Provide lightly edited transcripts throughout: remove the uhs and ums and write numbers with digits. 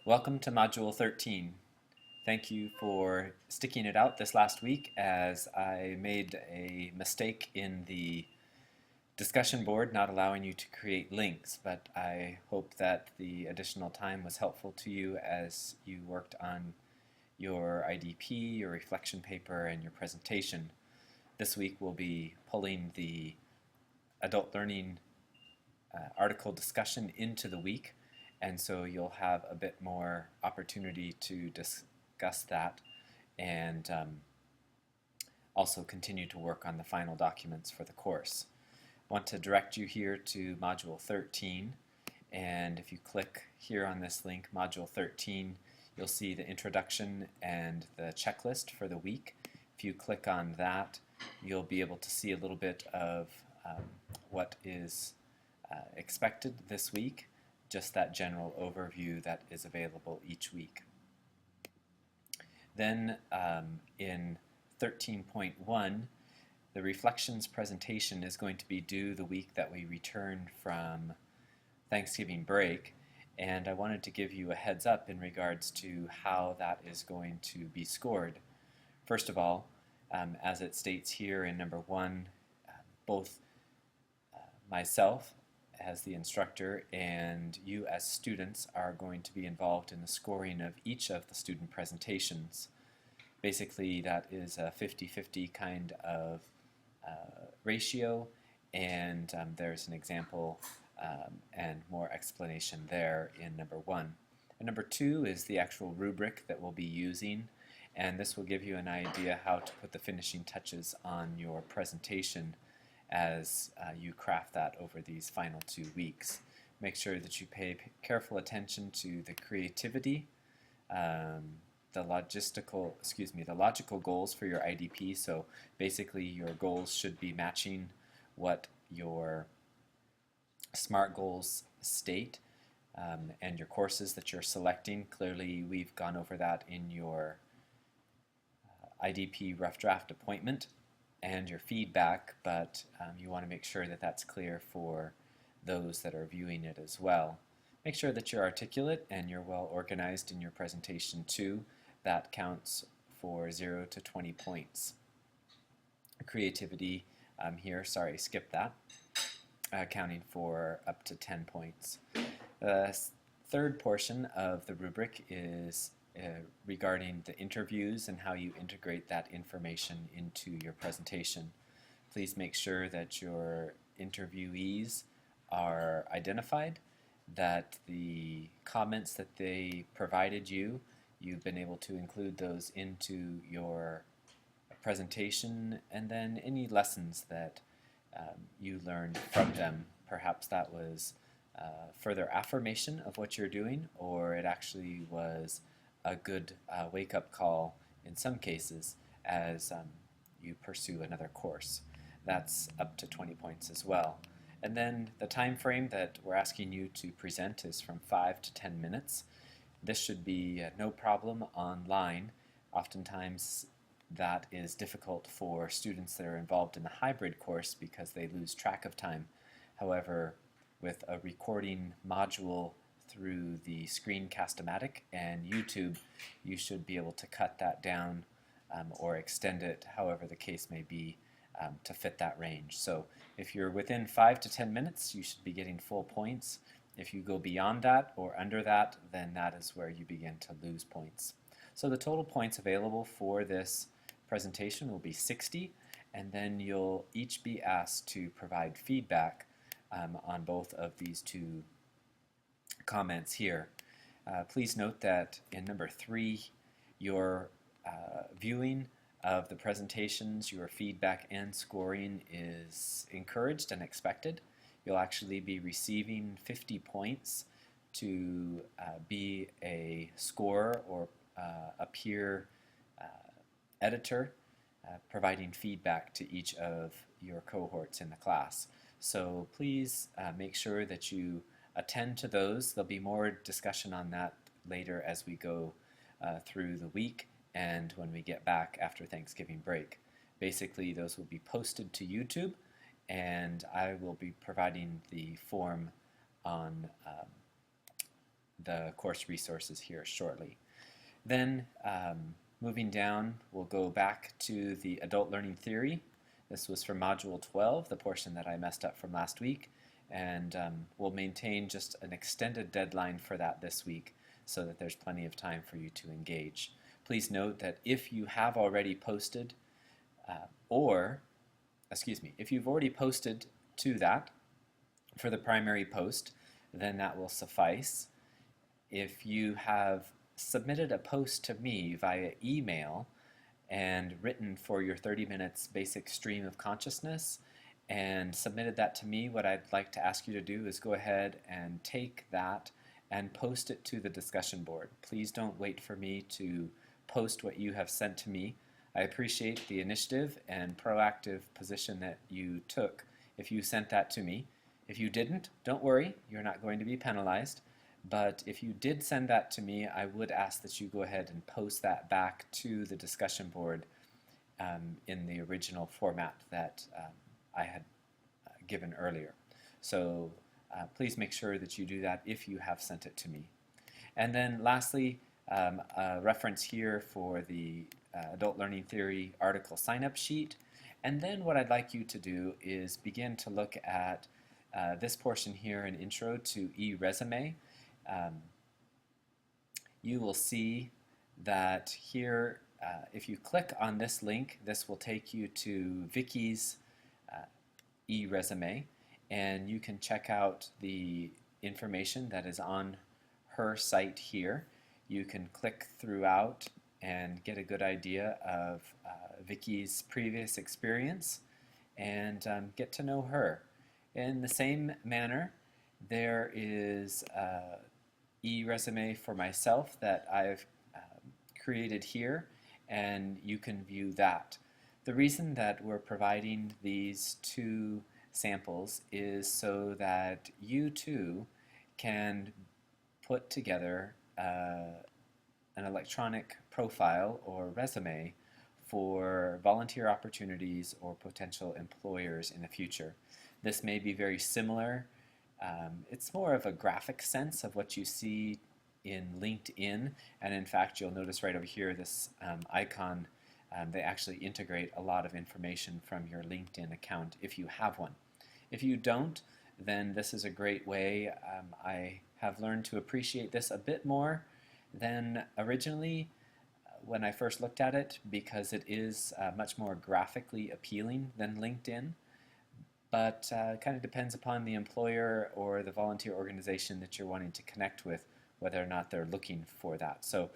Welcome to Module 13. Thank you for sticking it out this last week as I made a mistake in the discussion board not allowing you to create links, but I hope that the additional time was helpful to you as you worked on your IDP, your reflection paper, and your presentation. This week we'll be pulling the adult learning article discussion into the week, and so you'll have a bit more opportunity to discuss that and also continue to work on the final documents for the course. I want to direct you here to Module 13, and if you click here on this link, Module 13, you'll see the introduction and the checklist for the week. If you click on that, you'll be able to see a little bit of what is expected this week, just that general overview that is available each week. Then in 13.1, the reflections presentation is going to be due the week that we return from Thanksgiving break, and I wanted to give you a heads up in regards to how that is going to be scored. First of all, as it states here in number 1, both myself as the instructor and you as students are going to be involved in the scoring of each of the student presentations. Basically, that is a 50-50 kind of ratio, and there's an example and more explanation there in number 1. And number 2 is the actual rubric that we'll be using, and this will give you an idea how to put the finishing touches on your presentation as you craft that over these final 2 weeks. Make sure that you pay careful attention to the creativity, the logical goals for your IDP. So basically your goals should be matching what your SMART goals state, and your courses that you're selecting. Clearly we've gone over that in your IDP rough draft appointment and your feedback, but you want to make sure that that's clear for those that are viewing it as well. Make sure that you're articulate and you're well organized in your presentation too. That counts for 0 to 20 points. Creativity here, sorry, skip that, accounting for up to 10 points. The third portion of the rubric is regarding the interviews and how you integrate that information into your presentation. Please make sure that your interviewees are identified, that the comments that they provided you, you've been able to include those into your presentation, and then any lessons that you learned from them. Perhaps that was further affirmation of what you're doing, or it actually was a good wake-up call in some cases as you pursue another course. That's up to 20 points as well. And then the time frame that we're asking you to present is from 5 to 10 minutes. This should be no problem online. Oftentimes that is difficult for students that are involved in the hybrid course because they lose track of time. However, with a recording module through the Screencast-O-Matic and YouTube, you should be able to cut that down or extend it, however the case may be, to fit that range. So if you're within 5 to 10 minutes, you should be getting full points. If you go beyond that or under that, then that is where you begin to lose points. So the total points available for this presentation will be 60, and then you'll each be asked to provide feedback on both of these 2 comments here. Please note that in number 3, your viewing of the presentations, your feedback and scoring is encouraged and expected. You'll actually be receiving 50 points to be a scorer or a peer editor providing feedback to each of your cohorts in the class. So please make sure that you attend to those. There'll be more discussion on that later as we go through the week and when we get back after Thanksgiving break. Basically, those will be posted to YouTube, and I will be providing the form on the course resources here shortly. Then moving down, we'll go back to the adult learning theory. This was for Module 12, the portion that I messed up from last week, and we'll maintain just an extended deadline for that this week so that there's plenty of time for you to engage. Please note that if you have already posted if you've already posted to that for the primary post, then that will suffice. If you have submitted a post to me via email and written for your 30 minutes basic stream of consciousness and submitted that to me, what I'd like to ask you to do is go ahead and take that and post it to the discussion board. Please don't wait for me to post what you have sent to me. I appreciate the initiative and proactive position that you took if you sent that to me. If you didn't, don't worry, you're not going to be penalized. But if you did send that to me, I would ask that you go ahead and post that back to the discussion board in the original format that I had given earlier. So please make sure that you do that if you have sent it to me. And then lastly, a reference here for the Adult Learning Theory article sign-up sheet. And then what I'd like you to do is begin to look at this portion here, an intro to eResume. You will see that here, if you click on this link, this will take you to Vicky's eResume, and you can check out the information that is on her site here. You can click throughout and get a good idea of Vicky's previous experience and get to know her. In the same manner, there is eResume for myself that I've created here, and you can view that. The reason that we're providing these two samples is so that you too can put together an electronic profile or resume for volunteer opportunities or potential employers in the future. This may be very similar. It's more of a graphic sense of what you see in LinkedIn, and in fact you'll notice right over here this icon, they actually integrate a lot of information from your LinkedIn account if you have one. If you don't, then this is a great way. I have learned to appreciate this a bit more than originally when I first looked at it, because it is much more graphically appealing than LinkedIn. But it kind of depends upon the employer or the volunteer organization that you're wanting to connect with, whether or not they're looking for that. So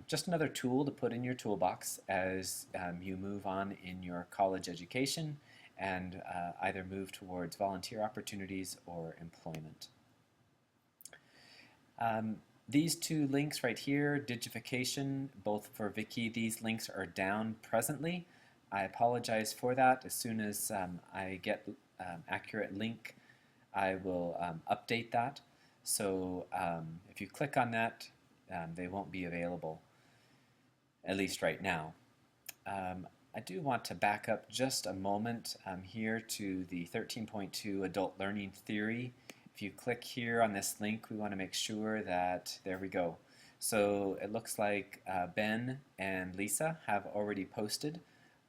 just another tool to put in your toolbox as you move on in your college education and either move towards volunteer opportunities or employment. These two links right here, Digification, both for Vicky, these links are down presently. I apologize for that. As soon as I get accurate link, I will update that. So if you click on that, they won't be available, at least right now. I do want to back up just a moment here to the 13.2 Adult Learning Theory. If you click here on this link, we want to make sure that, there we go. So it looks like Ben and Lisa have already posted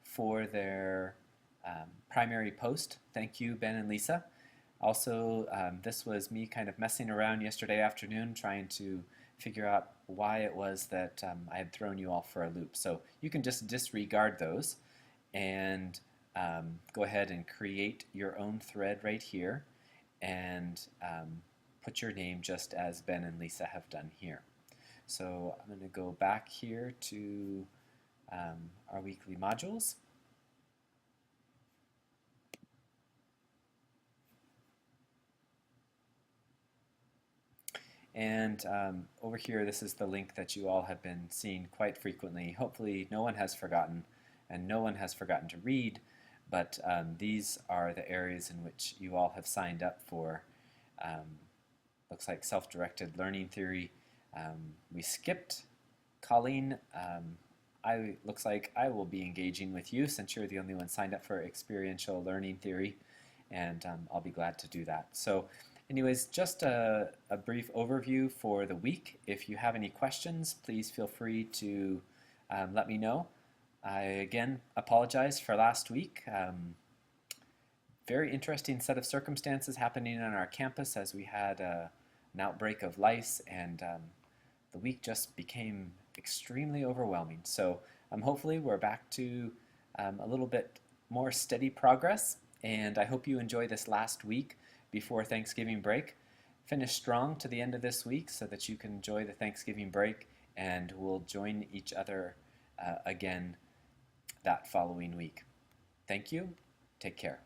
for their primary post. Thank you, Ben and Lisa. Also, this was me kind of messing around yesterday afternoon trying to figure out why it was that I had thrown you all for a loop. So you can just disregard those and go ahead and create your own thread right here and put your name just as Ben and Lisa have done here. So I'm going to go back here to our weekly modules. And over here, this is the link that you all have been seeing quite frequently. Hopefully no one has forgotten, and no one has forgotten to read, but these are the areas in which you all have signed up for. Looks like self-directed learning theory. We skipped Colleen. Looks like I will be engaging with you since you're the only one signed up for experiential learning theory, and I'll be glad to do that. So Anyways, just a brief overview for the week. If you have any questions, please feel free to let me know. I again apologize for last week. Very interesting set of circumstances happening on our campus as we had an outbreak of lice, and the week just became extremely overwhelming. So hopefully we're back to a little bit more steady progress, and I hope you enjoy this last week before Thanksgiving break. Finish strong to the end of this week so that you can enjoy the Thanksgiving break, and we'll join each other again that following week. Thank you. Take care.